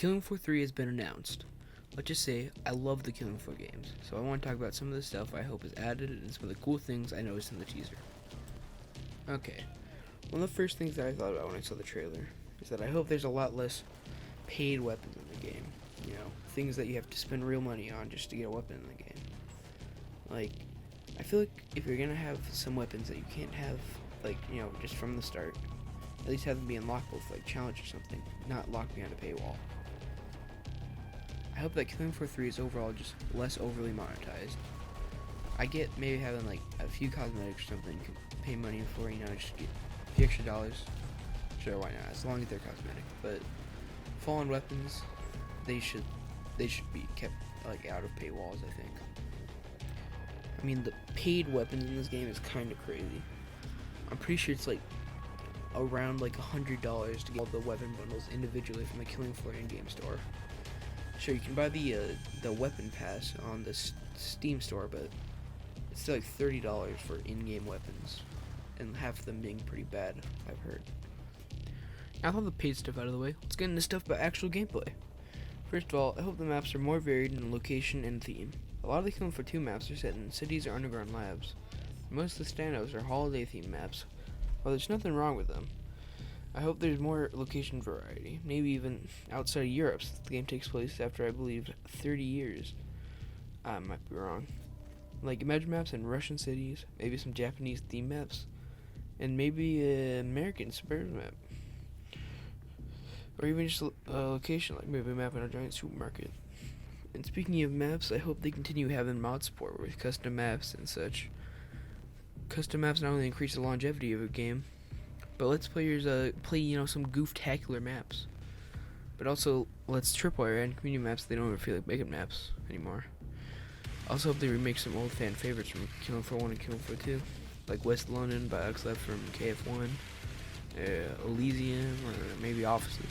Killing Floor 3 has been announced. Let's just say I love the Killing Floor games, so I want to talk about some of the stuff I hope is added and some of the cool things I noticed in the teaser. Okay, one of the first things that I thought about when I saw the trailer is that I hope there's a lot less paid weapons in the game. You know, things that you have to spend real money on just to get a weapon in the game. Like, I feel like if you're gonna have some weapons that you can't have, like, you know, just from the start, at least have them be unlockable with, like, challenge or something, not locked behind a paywall. I hope that Killing Floor 3 is overall just less overly monetized. I get maybe having, like, a few cosmetics or something you can pay money for, you know, just get a few extra dollars. Sure, why not, as long as they're cosmetic. But fallen weapons, they should be kept, like, out of paywalls, I think. I mean, the paid weapons in this game is kind of crazy. I'm pretty sure it's like around like $100 to get all the weapon bundles individually from the Killing Floor in-game store. Sure, you can buy the weapon pass on the Steam store, but it's still like $30 for in-game weapons, and half of them being pretty bad, I've heard. Now, with all the paid stuff out of the way, let's get into stuff about actual gameplay. First of all, I hope the maps are more varied in location and theme. A lot of the Killing Floor 2 maps are set in cities or underground labs. Most of the standouts are holiday-themed maps. While there's nothing wrong with them, I hope there's more location variety, maybe even outside of Europe, since the game takes place after, I believe, 30 years. I might be wrong. Like, imagine maps in Russian cities, maybe some Japanese theme maps, and maybe an American suburban map. Or even just a location, like maybe a map in a giant supermarket. And speaking of maps, I hope they continue having mod support with custom maps and such. Custom maps not only increase the longevity of a game, but lets players play, you know, some goof-tacular maps. But also lets tripwire and community maps they don't ever feel like making maps anymore. Also hope they remake some old fan favorites from Killing Floor 1 and Killing Floor 2, like West London by Oxlab from KF1, Elysium, or maybe Offices.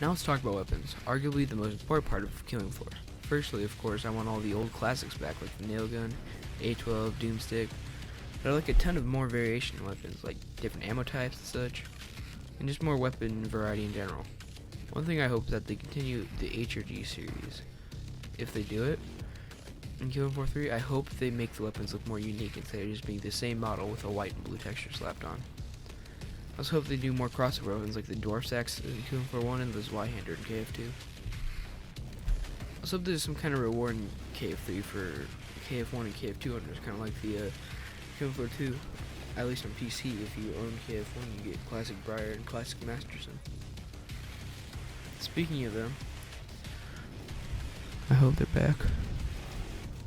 Now let's talk about weapons, arguably the most important part of Killing Floor. Firstly, of course, I want all the old classics back, like the nail gun, A12, Doomstick, but I like a ton of more variation in weapons, like different ammo types and such, and just more weapon variety in general. One thing I hope is that they continue the HRG series. If they do it, in Killing Floor 3, I hope they make the weapons look more unique instead of just being the same model with a white and blue texture slapped on. I also hope they do more crossover weapons like the Dwarf's Axe in Killing Floor 1 and the Zweihander in KF2. I also hope there's some kind of reward in KF3 for KF1 and KF2 owners, kind of like the Killing Floor 2, at least on PC. If you own KF1, you get Classic Briar and Classic Masterson. Speaking of them, I hope they're back.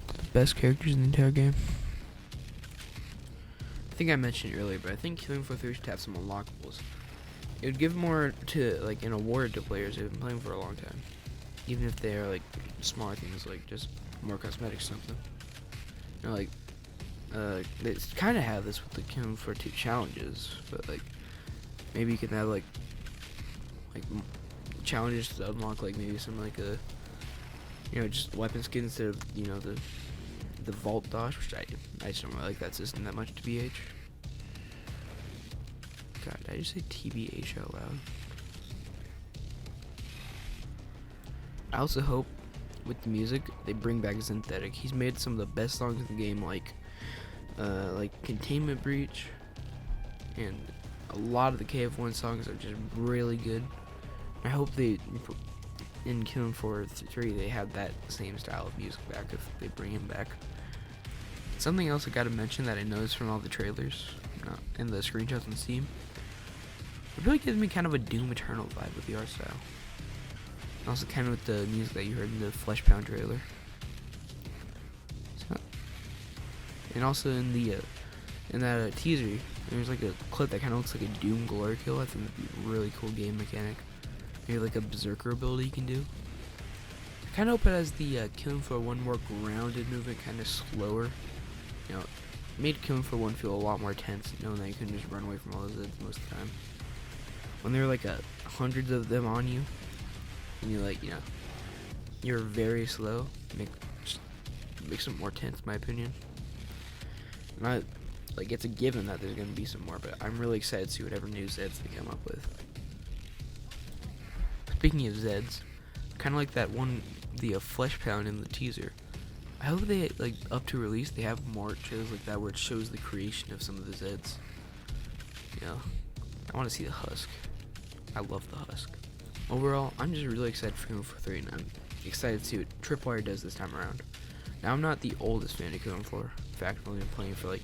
The best characters in the entire game. I think I mentioned it earlier, but I think Killing Floor 3 should have some unlockables. It would give more to, like, an award to players who've been playing for a long time. Even if they're, like, smaller things, like just more cosmetics or something. You know, like, they kind of have this with the Killing Floor 2 challenges, but, like, maybe you can have, like challenges to unlock, like, maybe some, like, you know, just weapon skins instead of, you know, the Vault Dodge, which I just don't really like that system that much, TBH. God, did I just say TBH out loud? I also hope with the music they bring back Zythetic. He's made some of the best songs in the game, like Containment Breach, and a lot of the KF1 songs are just really good. I hope they in Killing Floor 3 they have that same style of music back if they bring him back. Something else I gotta mention that I noticed from all the trailers and the screenshots on Steam, it really gives me kind of a Doom Eternal vibe with the art style. And also kind of with the music that you heard in the Flesh Pound trailer. So, and also in the in that teaser, there's like a clip that kind of looks like a Doom Glory Kill. I think that'd be a really cool game mechanic. Maybe like a Berserker ability you can do. I kind of hope it has the Killing Floor 1 more grounded movement, kind of slower. You know, it made Killing Floor 1 feel a lot more tense, knowing that you couldn't just run away from all those Zeds most of the time. When there were like hundreds of them on you, and you're like, you know, you're very slow, makes it more tense, in my opinion. Not like it's a given that there's gonna be some more, but I'm really excited to see whatever new Zeds they come up with. speaking of Zeds, kind of like that one, the Flesh Pound in the teaser. I hope they, like, up to release, they have more shows like that where it shows the creation of some of the Zeds. Yeah, I want to see the Husk. I love the Husk. Overall, I'm just really excited for Kung Fu 3, and I'm excited to see what Tripwire does this time around. Now, I'm not the oldest fan of Kung Fu. In fact, I've only been playing for like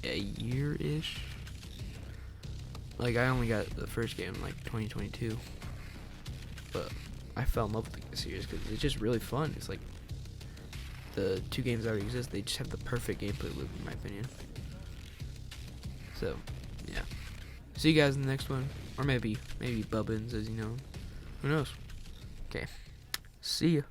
a year-ish. Like, I only got the first game in like 2022, but I fell in love with the series because it's just really fun. It's like the two games that already exist, they just have the perfect gameplay loop, in my opinion. So, yeah. See you guys in the next one. Or maybe Bubbins, as you know. Who knows? Okay. See ya.